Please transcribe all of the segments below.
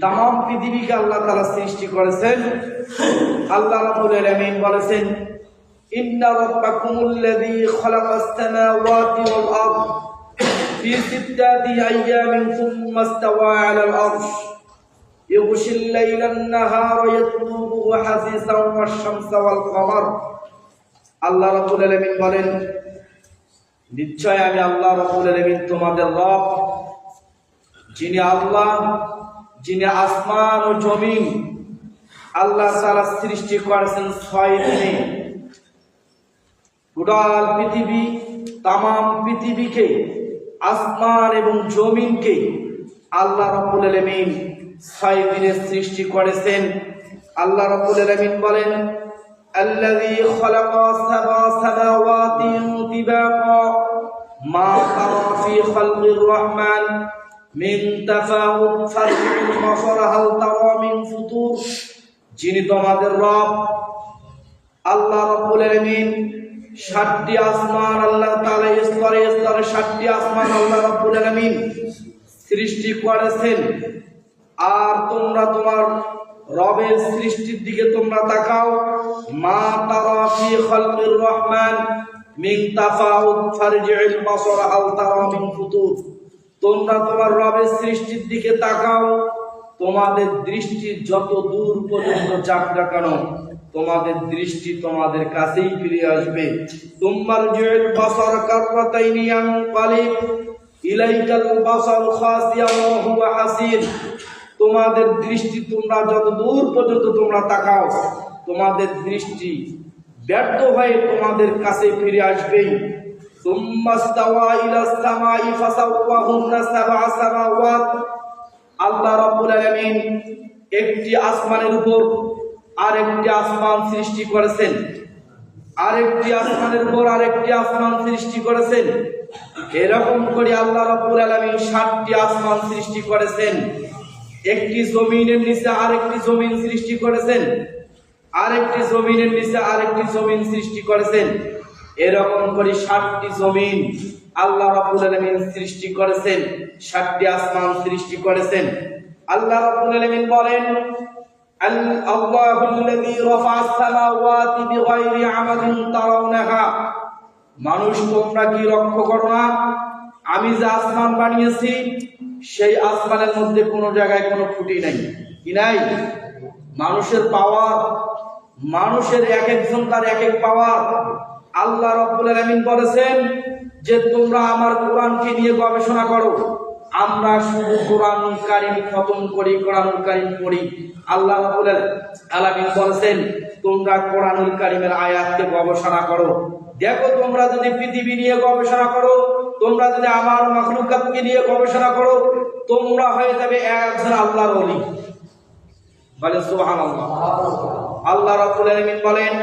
তামাম পৃথিবীকে আল্লাহ তাআলা সৃষ্টি করেছেন। আল্লাহ রাব্বুল আলামিন বলেছেন, ইন্না রাব্বাকুমুল্লাযী খালাকাস সামাওয়াতি ওয়াল আরদ ফি সিত্তাতি আইয়ামিন সুম্মা ইসতাওয়া আলাল আরশ ইউগশিল লাইলান নাহারা ইয়াতলুবুহু হাসিসান ওয়াশ শামসা ওয়াল কমার। আল্লাহ রাব্বুল আলামিন বলেন, নিশ্চয় আমি আল্লাহ রাব্বুল আলামিন তোমাদের রব, যিনি আল্লাহ, যিনি আসমান ও জমিন আল্লাহ তাআলা সৃষ্টি করেছেন 6 দিনে। টোটাল পৃথিবী, তামাম পৃথিবীকে, আসমান এবং জমিনকে আল্লাহ রাব্বুল আলামিন 6 দিনে সৃষ্টি করেছেন। আল্লাহ রাব্বুল আলামিন বলেন, আল্লাযী খালাকা সাবআ সামাওয়াতিন তিবাকা মা তারা ফি খালকির রহমান মিন তাফাউত ফারজিল বাসারা হাল তারা মিন ফুতুর। যিনি তোমাদের রব, আল্লাহ রাব্বুল আলামিন 7টি আসমান আল্লাহ তাআলা স্তরে স্তরে 7টি আসমান আল্লাহ রাব্বুল আলামিন সৃষ্টি করেছেন। আর তোমরা তোমার রবের সৃষ্টির দিকে তোমরা তাকাও, মা তারা ফি খালকির রহমান মিন তাফাউত ফারজিল বাসারা হাল তারা মিন ফুতুর। তোমরা তোমার রবের সৃষ্টির দিকে তাকাও, তোমাদের দৃষ্টি যত দূর পর্যন্ত যাক না কেন, তোমাদের দৃষ্টি তোমাদের কাছেই ফিরে আসবে। তোমার জুল বাসার কাররাতাইনি ইয়ানকালিব ইলাইকাল বাসার খাসিয়ান ওয়া হুয়া হাসির। তোমাদের দৃষ্টি তোমরা যত দূর পর্যন্ত তোমরা তাকাও, তোমাদের দৃষ্টি ব্যর্থ হয়ে তোমাদের কাছে ফিরে আসবে। সুম্মা ইসতাওয়া ইলাস সামাই ফাসাওয়াহুন্না সাবআ সামাওয়াত। আল্লাহ রাব্বুল আলামিন একটি আসমানের উপর আরেকটি আসমান সৃষ্টি করেছেন, আরেকটি আসমানের উপর আরেকটি আসমান সৃষ্টি করেছেন। এরকম করে আল্লাহ রাব্বুল আলামিন 7টি আসমান সৃষ্টি করেছেন। একটি জমিনের নিচে আরেকটি জমিন সৃষ্টি করেছেন, আরেকটি জমিনের নিচে আরেকটি জমিন সৃষ্টি করেছেন। এরকম করে 7টি জমিন আল্লাহ রাব্বুল আলামিন সৃষ্টি করেছেন, 7টি আসমান সৃষ্টি করেছেন। আল্লাহ রাব্বুল আলামিন বলেন, আল্লাহুল্লাযী রাফা'আস সামাওয়াতি বিগাইরি আমাদিন তারাউনাহা। মানুষ তোমরা কি লক্ষ্য করো না, আমি যে আসমান বানিয়েছি সেই আসমানের মধ্যে কোনো জায়গায় কোনো খুঁটি নাই, কি নাই? মানুষের পাওয়ার, মানুষের এক একজন তার এক এক পাওয়ার। আল্লাহ রাব্বুল আলামিন বলেছেন যে তোমরা আমার কোরআনকে নিয়ে গবেষণা করো। আমরা শুধু কোরআনুল কারীম খতম করি, কোরআনুল কারীম পড়ি। আল্লাহ রাব্বুল আলামিন বলেছেন তোমরা কোরআনুল কারীমের আয়াতকে গবেষণা করো। দেখো তোমরা যদি পৃথিবী নিয়ে গবেষণা করো, তোমরা যদি আমার মাখলুকাতকে নিয়ে গবেষণা করো, তোমরা হয়ে যাবে একজন আল্লাহর ওলি। বলে সুবহানাল্লাহ। আল্লাহ রাব্বুল আলামিন বলেন,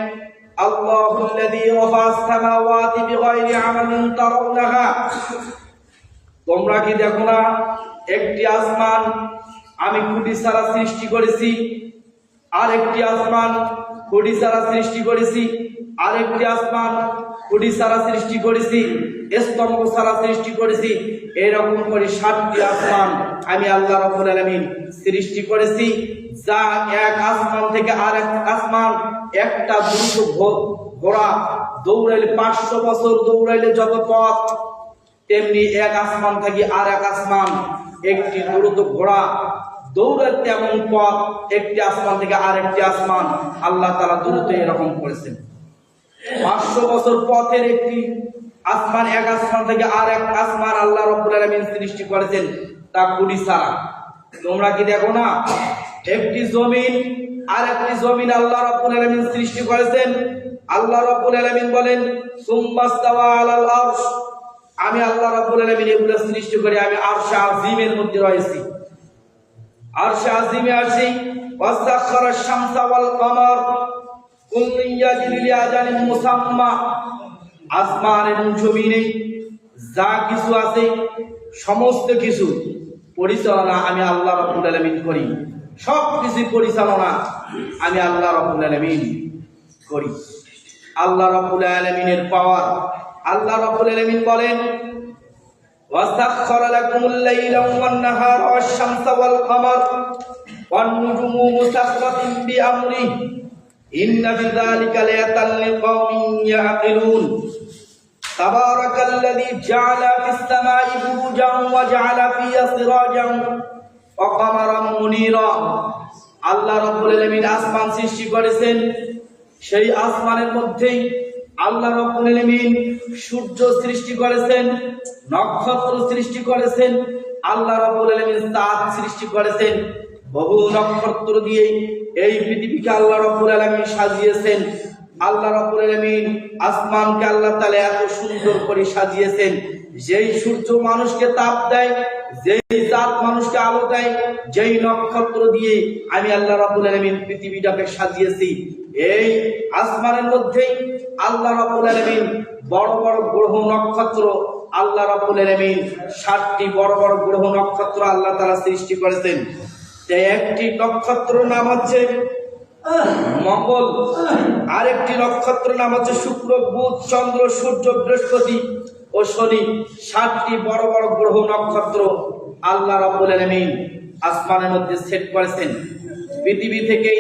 আল্লাহুল্লাযী রাফা'আস সামাওয়াতি বিগাইরি আমাদিন তারাউনাহা। তোমরা কি দেখো না একটি আসমান আমি খুঁটি ছাড়া সৃষ্টি করেছি, আরেকটি আসমান খুঁটি ছাড়া সৃষ্টি করেছি, আরেকটি আসমান খুঁটি ছাড়া সৃষ্টি করেছি, স্তম্ভ ছাড়া সৃষ্টি করেছি। এরকম করে 7টি আসমান আমি আল্লাহ রাব্বুল আলামিন সৃষ্টি করেছি, যা এক আসমান থেকে আরেক আসমান একটা দ্রুত ঘোড়া দৌড়াইলে 500 বছর দৌড়াইলে যত পথ, তেমনি এক আসমান থেকে আরেক আসমান একটি দ্রুত ঘোড়া দৌড়াতে তেমন পথ, একটি আসমান থেকে আরেকটি আসমান আল্লাহ তাআলা দ্রুত এরকম করেছেন। 500 বছর পথের একটি আসমান, এক আসমান থেকে আরেক আসমান আল্লাহ রাব্বুল আলামিন সৃষ্টি করেছেন, তা খুঁটি ছাড়া। তোমরা কি দেখো না একটি জমিন আরেকটি জমিন আল্লাহ রাব্বুল আলামিন সৃষ্টি করেছেন। আল্লাহ রাব্বুল আলামিন বলেন, সুম্মা ইসতাওয়া আলাল আরশ। আমি আল্লাহ রাব্বুল আলামিন এগুলো সৃষ্টি করে আমি আরশে আজিমের মধ্যে রয়েছি। আরশে আজিমে আছি। ওয়াসাখারাশ শামসা ওয়াল কমার কুল্লুন ইয়াজরি লিআজালিন মুসাম্মা। আসমান এবং জমিনে যা কিছু আছে সমস্ত কিছু পরিচালনা আমি আল্লাহ রাব্বুল আলামিন করি। সব কিছু পরিচালনা আমি আল্লাহ রাব্বুল আলামিন করি। আল্লাহ রাব্বুল আলামিনের পাওয়ার। আল্লাহ রাব্বুল আলামিন বলেন, وسخر لكم الليل والنهار والشمس والقمر والنجوم مسخرة بأمره إن في ذلك لآيات لقوم يعقلون تبارك الذي جعل في السماء بروجا وجعل فيها سراجا وقمرا منيرا আল্লাহ রাব্বুল আলামিন আসমান সৃষ্টি করেছেন সেই আসমানের মধ্যেই আল্লাহ রাব্বুল আলামিন সূর্য সৃষ্টি করেছেন নক্ষত্র সৃষ্টি করেছেন আল্লাহ রাব্বুল আলামিন চাঁদ সৃষ্টি করেছেন বহু নক্ষত্র দিয়ে এই পৃথিবীকে আল্লাহ রাব্বুল আলামিন সাজিয়েছেন আল্লাহ রাব্বুল আলামিন আসমানকে আল্লাহ তাআলা এত সুন্দর করে সাজিয়েছেন যেই সূর্য মানুষকে তাপ দেয় যেই চাঁদ মানুষকে আলো দেয় যেই নক্ষত্র দিয়ে আমি আল্লাহ রাব্বুল আলামিন পৃথিবীটাকে সাজিয়েছি এই আসমানের মধ্যেই আল্লাহ রাব্বুল আলামিন বড় বড় গ্রহ নক্ষত্র আল্লাহ রাব্বুল আলামিন 7টি বড় বড় গ্রহ নক্ষত্র আল্লাহ তাআলা সৃষ্টি করেছেন একটি নক্ষত্র নাম হচ্ছে মঙ্গল আরেকটি নক্ষত্র নাম হচ্ছে শুক্র বুধ চন্দ্র সূর্য বৃহস্পতি ও শনি 7টি বড় বড় গ্রহ নক্ষত্র আল্লাহ রাব্বুল আলামিন আসমানের মধ্যে সেট করেছেন পৃথিবী থেকে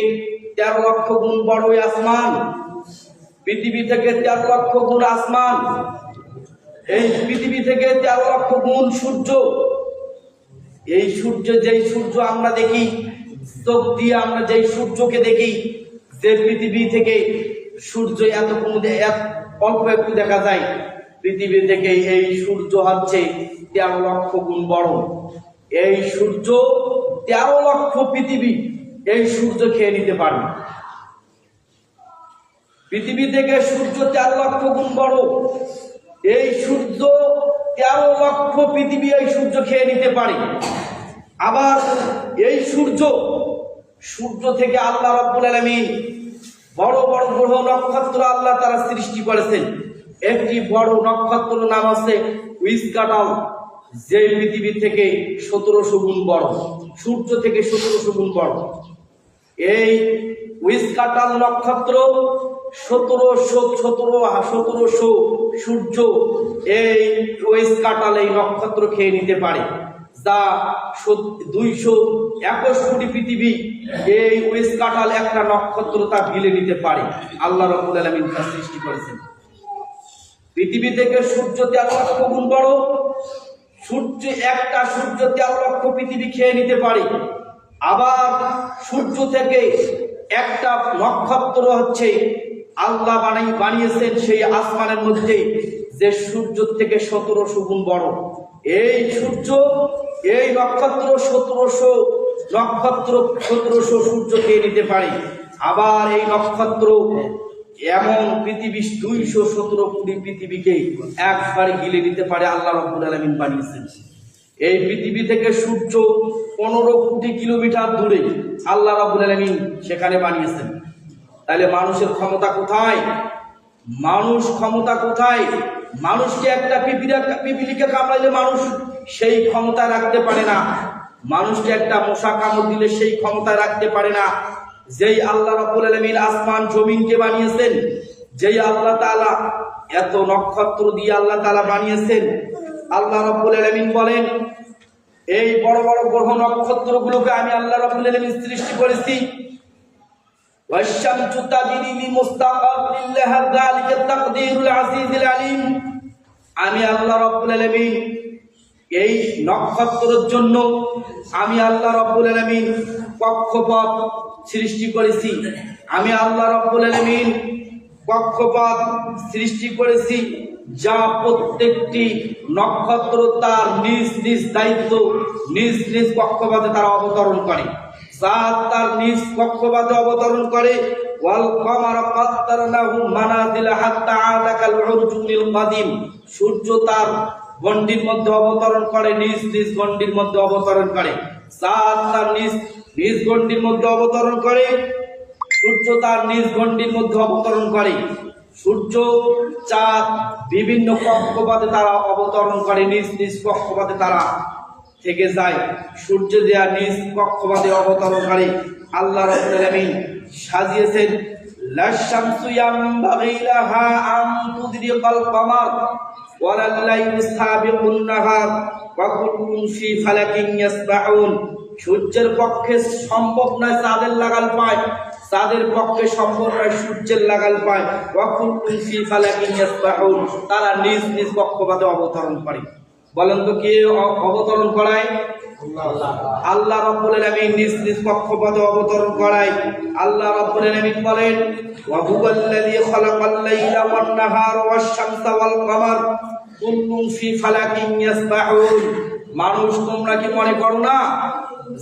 13 লক্ষ গুণ বড় এই আসমান পৃথিবী থেকে 13 লক্ষ গুণ আসমান এই পৃথিবী থেকে 13 লক্ষ গুণ সূর্য এই সূর্য যেই সূর্য আমরা দেখি চোখ দিয়ে আমরা যেই সূর্যকে দেখি যে পৃথিবী থেকে সূর্য এত অল্প একটু দেখা যায় পৃথিবী থেকে এই সূর্য হচ্ছে 13 লক্ষ গুণ বড় এই সূর্য 13 লক্ষ পৃথিবী এই সূর্য খেয়ে নিতে পারে পৃথিবী থেকে সূর্য 13 লক্ষ গুণ বড় এই সূর্য 13 লক্ষ পৃথিবী এই সূর্য খেয়ে নিতে পারে আবার এই সূর্য থেকে আল্লাহ রাব্বুল আলামিন বড় বড় গ্রহ নক্ষত্র আল্লাহ তাআলা সৃষ্টি করেছেন একটি বড় নক্ষত্র নাম আছে উইসকাটাল যে পৃথিবী থেকে 1700 গুণ বড় সূর্য থেকে 1700 গুণ বড় এই উইসকাটাল নক্ষত্র 1700 সূর্য এই উইসকাটাল এই নক্ষত্র খেয়ে নিতে পারে যা 221 কোটি পৃথিবী এই উইসকাটাল একটা নক্ষত্র তা গিলে নিতে পারে আল্লাহ রাব্বুল আলামিন তা সৃষ্টি করেছেন পৃথিবী থেকে সূর্য 13 লক্ষ গুণ বড় সূর্য 13 লক্ষ পৃথিবী খেয়ে নিতে পারে আবার সূর্য থেকে একটা নক্ষত্র হচ্ছে আল্লাহ বানিয়েছেন সেই আসমানের মধ্যে যে সূর্য থেকে 1700 গুণ বড় এই সূর্য এই নক্ষত্র 1700 সূর্য খেয়ে নিতে পারে আবার এই নক্ষত্র এমন পৃথিবী 217 কোটি পৃথিবীকে একবারে গিলে নিতে পারে আল্লাহ রাব্বুল আলামিন বানিয়েছেন এই পৃথিবী থেকে সূর্য 15 কোটি কিলোমিটার দূরে আল্লাহ রাব্বুল আলামিন সেখানে বানিয়েছেন তাহলে মানুষের ক্ষমতা কোথায় মানুষকে একটা পিপিলিকে কামড়াইলে মানুষ সেই ক্ষমতা রাখতে পারে না মানুষকে একটা মশা কামড় দিলে সেই ক্ষমতা রাখতে পারে না যেই আল্লাহ রাব্বুল আলামিন আসমান জমিনকে বানিয়েছেন যেই আল্লাহ তাআলা এত নক্ষত্র দিয়ে আল্লাহ তাআলা বানিয়েছেন আল্লাহ রাব্বুল আলামিন বলেন এই বড় বড় গ্রহ নক্ষত্রগুলোকে আমি আল্লাহ রাব্বুল আলামিন সৃষ্টি করেছি ওয়াশ-শামসু তাজরি লিমুস্তাকারিন লাহা যালিকা তাকদীরুল আজিজিল আলীম আমি আল্লাহ রাব্বুল আলামিন এই নক্ষত্রের জন্য আমি আল্লাহ রাব্বুল আলামিন কক্ষপথ সৃষ্টি করেছি আমি আল্লাহ রাব্বুল আলামিন কক্ষপথ সৃষ্টি করেছি যা প্রত্যেকটি নক্ষত্র তার নিজ নিজ দায়িত্ব নিজ নিজ কক্ষপথে তারা অবতরণ করে চাঁদ তার নিজ কক্ষপথে অবতরণ করে ওয়াল কামারা কাদ্দারনাহু মানাজিলা হাত্তা আলা কাল উরজুনিল কাদিম সূর্য তার গণ্ডির মধ্যে অবতরণ করে নিজ নিজ গণ্ডির মধ্যে অবতরণ করে চাঁদ তার নিজ নিজ গণ্ডির মধ্যে অবতরণ করে সূর্য তার নিজ গণ্ডির মধ্যে অবতরণ করে সূর্য চাঁদ বিভিন্ন কক্ষপথে তারা অবতরণ করে নিজ নিজ কক্ষপথে তারা থেকে যায় সূর্য দেয়া নিজ কক্ষপথে অবতরণ করে আল্লাহ রাব্বুল আলামিন সাজিয়েছেন লাশ-শামসু ইয়ানবাগি লাহা আন তুদরিকাল কামার ওয়ালাল লাইলু সাবিকুন নাহার ওয়া কুল্লুন ফি ফালাকিন ইয়াসবাহুন। সূর্যের পক্ষে সম্ভব নয় চাঁদের লাগাল পায়, চাঁদের পক্ষে সম্ভব নয় সূর্যের লাগাল পায়। ওয়া কুল্লুন ফি ফালাকিন ইয়াসবাহুন, তারা নিজ নিজ কক্ষপথে অবতরণ করে। বলেন তো কে অবতরণ করায়? আল্লাহ রাব্বুল আলামিন নিজ নিজ কক্ষপথে অবতরণ করায়। আল্লাহ রাব্বুল আলামিন বলেন ওয়া হুয়াল্লাযী খালাকাল লাইলা ওয়ান নাহারা ওয়াশ-শামসা ওয়াল কামার কুল্লুন ফি ফালাকিন ইয়াসবাহুন। মানুষ তোমরা কি মনে করো না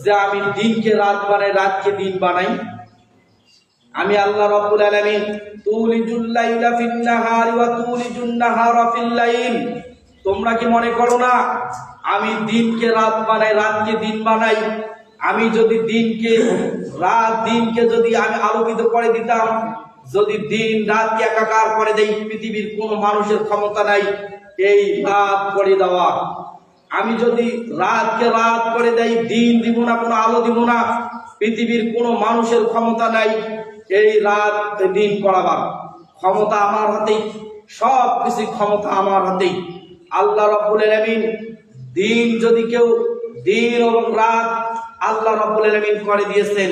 যে আমি দিনকে রাত বানাই, রাতকে দিন বানাই? আমি আল্লাহ রাব্বুল আলামিন তুলিজুল লাইলা ফিন নাহারি ওয়া তুলিজুন নাহারা ফিল লাইল। তোমরা কি মনে করো না আমি দিনকে রাত বানাই, রাতকে দিন বানাই? আমি যদি দিনকে যদি আমি আলোকিত করে দিতাম, যদি দিন রাতকে একাকার করে দেই, পৃথিবীর কোন মানুষের ক্ষমতা নাই এই রাত করে দেওয়া। আমি যদি রাতকে রাত করে দেই, দিন দিব না, কোনো আলো দিব না, পৃথিবীর কোনো মানুষের ক্ষমতা নাই এই রাত দিন করাবার। ক্ষমতা আমার হাতেই, সব কিছু ক্ষমতা আমার হাতেই। আল্লাহ রাব্বুল আলামিন দিন যদি কেউ দিন এবং রাত আল্লাহ রাব্বুল আলামিন করে দিয়েছেন,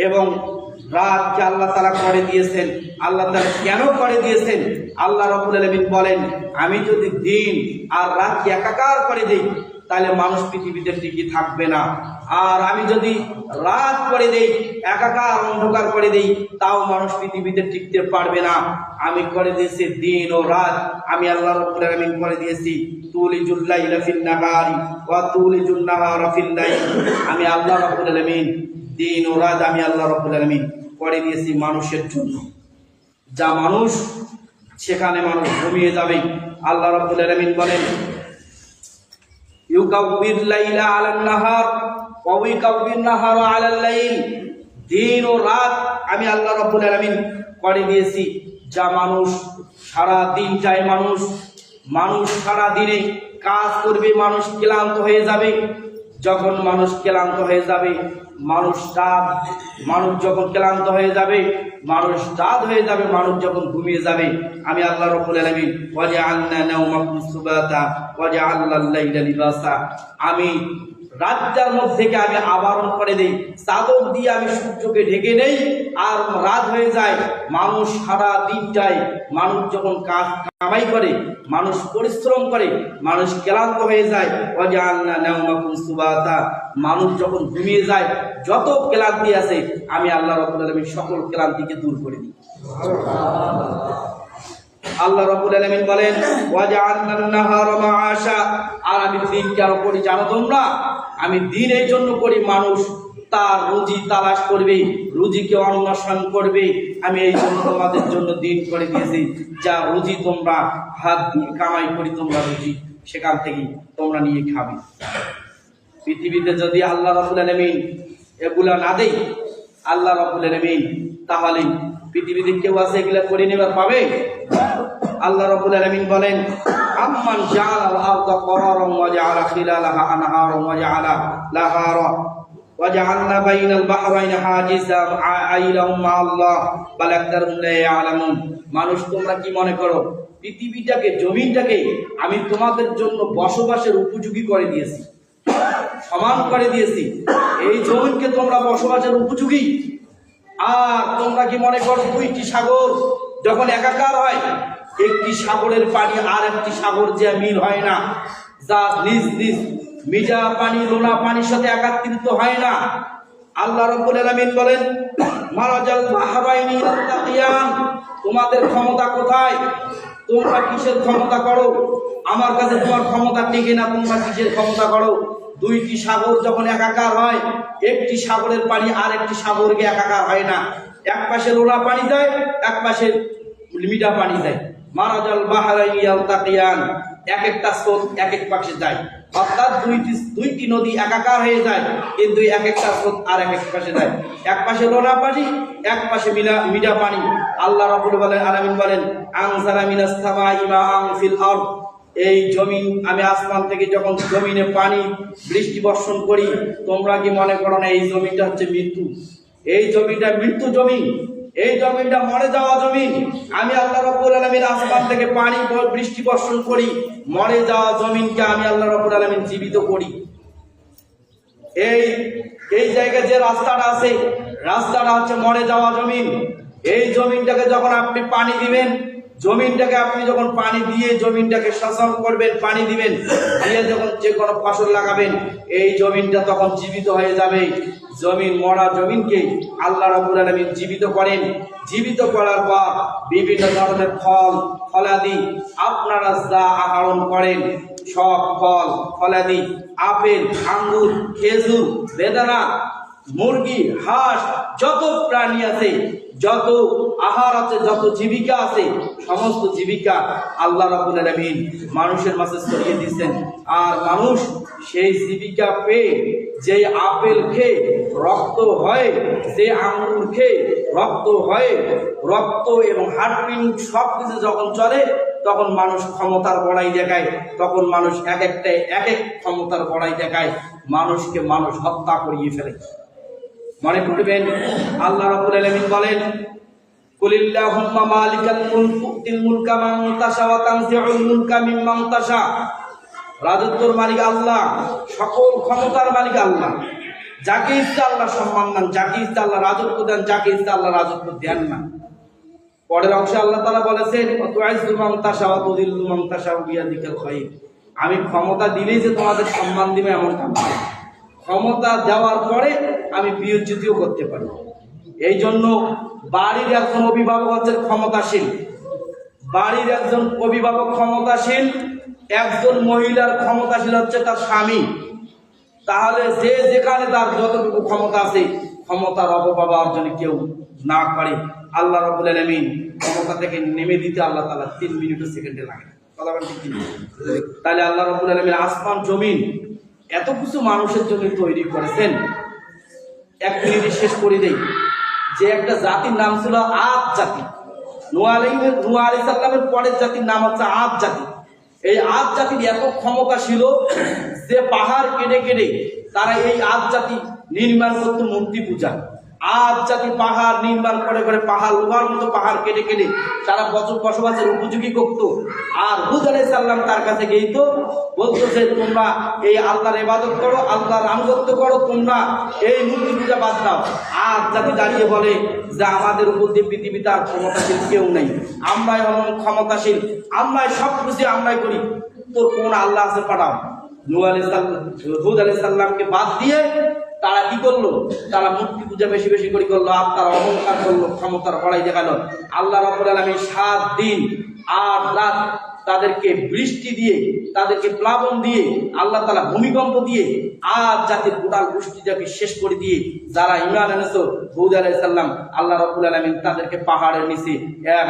এবং রাতকে আল্লাহ তাআলা করে দিয়েছেন। আল্লাহ তাআলা কেন করে দিয়েছেন? আল্লাহ রাব্বুল আলামিন বলেন আমি যদি দিন আর রাতকে একাকার করে দেই তাহলে মানুষ পৃথিবীতে টিকে থাকবে না। আর আমি যদি রাত করে দেই, একাকার অন্ধকার করে দেই, তাও মানুষ পৃথিবীতে টিকতে পারবে না। আমি করে দিয়েছি দিন ও রাত, আমি আল্লাহ রাব্বুল আলামিন করে দিয়েছি তুলিজুল লাইলা ফিন নাহারি ওয়া তুলিজুন নাহারা ফিল লাইল। আমি আল্লাহ রাব্বুল আলামিন দিন ও রাত আমি আল্লাহ রাব্বুল আলামিন করে দিয়েছি মানুষের জন্য। যা মানুষ সেখানে মানুষ ঘুমিয়ে যাবে। আল্লাহ রাব্বুল আলামিন বলেন ইউকাব্বির লাইলা আলান নাহার ওয়া ইউকাব্বির নাহারা আলাল লাইল। দিন ও রাত আমি আল্লাহ রাব্বুল আলামিন করে দিয়েছি। যা মানুষ সারা দিনটায় মানুষ সারা দিনে কাজ করবে, মানুষ ক্লান্ত হয়ে যাবে। যখন মানুষ ক্লান্ত হয়ে যাবে, মানুষ যখন ক্লান্ত হয়ে যাবে, মানুষ রাত হয়ে যাবে, মানুষ যখন ঘুমিয়ে যাবে, আমি আল্লাহ রাব্বুল আলামিন ওয়াজআলনা নাওমাকুম সুবাতা ওয়াজআলনাল লাইলা লিবাসা, আমি রাতটার মধ্যে আমি আবরণ করে দেই, চাদর দিয়ে আমি সূর্যকে ঢেকে নেই, আর রাত হয়ে যায়। মানুষ সারা দিনটায় মানুষ যখন কাজ কামাই করে, মানুষ পরিশ্রম করে, মানুষ ক্লান্ত হয়ে যায়। ওয়াজআলনা নাওমাকুম সুবাতা, মানুষ যখন ঘুমিয়ে যায়, যত ক্লান্তি আছে আমি আল্লাহ রাব্বুল আলামিন সকল ক্লান্তিকে দূর করে দিই। আল্লাহ রাব্বুল আলামিন বলেন ওয়াজআলনান নাহারা মাআশা, আর আমি দিন কেন করি জানো তোমরা? আমি দিন এই জন্য করি, মানুষ তার রুজি তালাশ করবে, রুজিকে অন্বেষণ করবে। আমি এই জন্য তোমাদের জন্য দিন করে দিয়েছি, যা রুজি তোমরা হাত দিয়ে কামাই করি, তোমরা রুজি সেখান থেকে তোমরা নিয়ে খাবে। পৃথিবীতে যদি আল্লাহ রাব্বুল আলামিন এগুলা না দেই, আল্লাহ রাব্বুল আলামিন, তাহলে পৃথিবীতে কেউ আছে এগুলা করে নেবার পাবে? আল্লাহ রাব্বুল আলামিন বলেন আম্মান জাআলাল আরদা করারান ওয়া জাআলা খিলালাহা আনহারান ওয়া জাআলা লাহা ওয়া জাআলনা বাইনাল বাহরাইনি হাজিজান আইলাহুম মা'আল্লাহ বাল আকতারুহুম লা ইয়ালামুন। মানুষ তোমরা কি মনে করো পৃথিবীটাকে, জমিনটাকে আমি তোমাদের জন্য বসবাসের উপযোগী করে দিয়েছি, সমান করে দিয়েছি? এই জমিনকে তোমরা বসবাসের উপযোগী? আর তোমরা কি মনে করো দুইটি সাগর যখন একাকার হয়, একটি সাগরের পানি আর একটি সাগর যে মিল হয় না, যা নিজ নিজ মিঠা পানি লোনা পানির সাথে একাত্রিত হয় না? আল্লাহ রাব্বুল আলামিন বলেন মারাজাল বাহরাইনি ইয়ালতাকিয়ান, তোমাদের ক্ষমতা কোথায়? তোমরা কিসের ক্ষমতা করো? আমার কাছে তোমার ক্ষমতা টিকে না, তোমরা কিসের ক্ষমতা করো? দুইটি সাগর যখন একাকার হয়, একটি সাগরের পানি আর একটি সাগরকে একাকার হয় না। এক পাশে লোনা পানি যায়, এক পাশে মিঠা পানি যায়। মারাজাল বাহরাইনি ইয়ালতাকিয়ান, এক একটা স্রোত এক এক পাশে যায়, অর্থাৎ দুইটি নদী একাকার হয়ে যায়, কিন্তু এক একটা স্রোত আর এক এক পাশে যায়। এক পাশে লোনা পানি, এক পাশে মিঠা পানি। আল্লাহ রাব্বুল আলামিন বলেন আনজালা মিনাস সামাই মাআন ফিল আরদ, এই জমিন, আমি আসমান থেকে যখন জমিনে পানি বৃষ্টি বর্ষণ করি, তোমরা কি মনে করো না এই জমিটা হচ্ছে মৃত্যু? এই জমিটা মৃত্যু জমি। এই জমিনটা মরে যাওয়া জমিন। আমি আল্লাহ রাব্বুল আলামিন আসমান থেকে পানি বৃষ্টি বর্ষণ করি, মরে যাওয়া জমিনকে আমি আল্লাহ রাব্বুল আলামিন জীবিত করি। এই জায়গায় যে রাস্তাটা আছে, রাস্তাটা হচ্ছে মরে যাওয়া জমিন। এই জমিনটাকে যখন আপনি পানি দিবেন, জমিনটাকে আপনি যখন পানি দিয়ে জমিনটাকে শাসন করবেন, পানি দিবেন, দিয়ে যখন যে কোনো ফসল লাগাবেন, এই জমিনটা তখন জীবিত হয়ে যাবে। জমিন, মরা জমিনকে আল্লাহ রাব্বুল আলামিন জীবিত করেন। জীবিত করার পর বিভিন্ন ধরনের ফল ফলাদি আপনারা যা আহরণ করেন, সব ফল ফলাদি, আপেল, আঙ্গুর, খেজুর, বেদানা, মুরগি, হাঁস, যত প্রাণী আছে, যত আহার আছে, যত জীবিকা আছে, সমস্ত জীবিকা আল্লাহ রাব্বুল আলামিন মানুষের মাঝে ছড়িয়ে দিয়েছেন। আর মানুষ সেই জীবিকা পেয়ে, যে আপেল খেয়ে রক্ত হয়, যে আঙ্গুর খেয়ে রক্ত হয়, রক্ত এবং হাড়পিণ্ড সব কিছু যখন চলে, তখন মানুষ ক্ষমতার বড়াই দেখায়। তখন মানুষ এক এক ক্ষমতার বড়াই দেখায়, মানুষকে মানুষ হত্যা করিয়ে ফেলে। মনে করবেন, আল্লাহ রাব্বুল আলামিন বলেন, কুলিল্লাহুম্মা মালিকাল মুলক তুতিল মুলকা মান তাশা ওয়া তানজিউল মুলকা মিম্মান তাশা। রাজত্বের মালিক আল্লাহ, সকল ক্ষমতার মালিক আল্লাহ। যাকে ইচ্ছা আল্লাহ সম্মান দেন, যাকে ইচ্ছা আল্লাহ রাজত্ব দেন, যাকে ইচ্ছা আল্লাহ রাজত্ব দেন না। পরের অংশে আল্লাহ তাআলা বলেছেন, তুইজ্জু মান তাশা ওয়া তুযিল্লু মান তাশা বিয়াদিকাল খায়র। আমি ক্ষমতা দিলেই যে তোমাদের সম্মান দিবে এমনটা নয়, ক্ষমতা দেওয়ার পরে আমি বিয়োজ্যতিও করতে পারি। এই জন্য বাড়ির একজন অভিভাবক হচ্ছেন ক্ষমতাশীল, বাড়ির একজন অভিভাবক ক্ষমতাশীল, একজন মহিলার ক্ষমতাশীল হচ্ছে তার স্বামী। তাহলে যে যেখানে তার যতটুকু ক্ষমতা আছে, ক্ষমতার অপব্যবহার যেন কেউ না করে। আল্লাহ রাব্বুল আলামিন ক্ষমতা থেকে নেমে দিতে আল্লাহ তাআলা 3 মিনিট সেকেন্ডে লাগে। কথা বলেন ঠিক না? তাহলে আল্লাহ রাব্বুল আলামিন আসমান জমিন এত কিছু মানুষের জন্য তৈরি করেছেন। এক মিনিটে শেষ করে দেই, যে একটা জাতির নাম ছিল আদ জাতি। নূহ আলাইহিস সালামের পরের জাতির নাম হচ্ছে আদ জাতি। এই আদ জাতির এত ক্ষমতা ছিল যে পাহাড় কেটে কেটে তারা এই আদ জাতি নির্মাণ করত মূর্তি পূজা। আদ জাতি পাহাড় নির্মাণ করে করে, পাহাড় লোহার মতো পাহাড় কেটে কেটে তারা বসবাসের উপযোগী করত। আর হুদ আলাইহিস সালাম তার কাছে গেইতো, বলতো যে তোমরা এই আল্লাহর ইবাদত করো, আল্লাহর আনুগত্য করো, তোমরা এই মূর্তি পূজা বাদ দাও। আদ জাতি দাঁড়িয়ে বলে যে আমাদের উপর দিয়ে পৃথিবীতে আর ক্ষমতাশীল কেউ নেই, আমরাই হলাম ক্ষমতাশীল, আমরাই সব কিছু আমরাই করি, তোর কোন আল্লাহ আছে পাঠাও। হুদ আলাইহিস সালামকে বাদ দিয়ে তারা কি করলো? তারা মূর্তি পূজা বেশি বেশি করে করলো, আর তারা অহংকার করলো, ক্ষমতার বড়াই দেখালো। আল্লাহ রাব্বুল আলামিন 7 দিন 8 রাত তাদেরকে বৃষ্টি দিয়ে, তাদেরকে প্লাবন দিয়ে, আল্লাহ তাআলা ভূমিকম্প দিয়ে আদ জাতির গোটাল গোষ্ঠীটাকে শেষ করে দিয়ে, যারা ঈমান এনেছো হুদ আলাইহিস সালাম, আল্লাহ রাব্বুল আলামিন তাদেরকে পাহাড়ের নিচে এক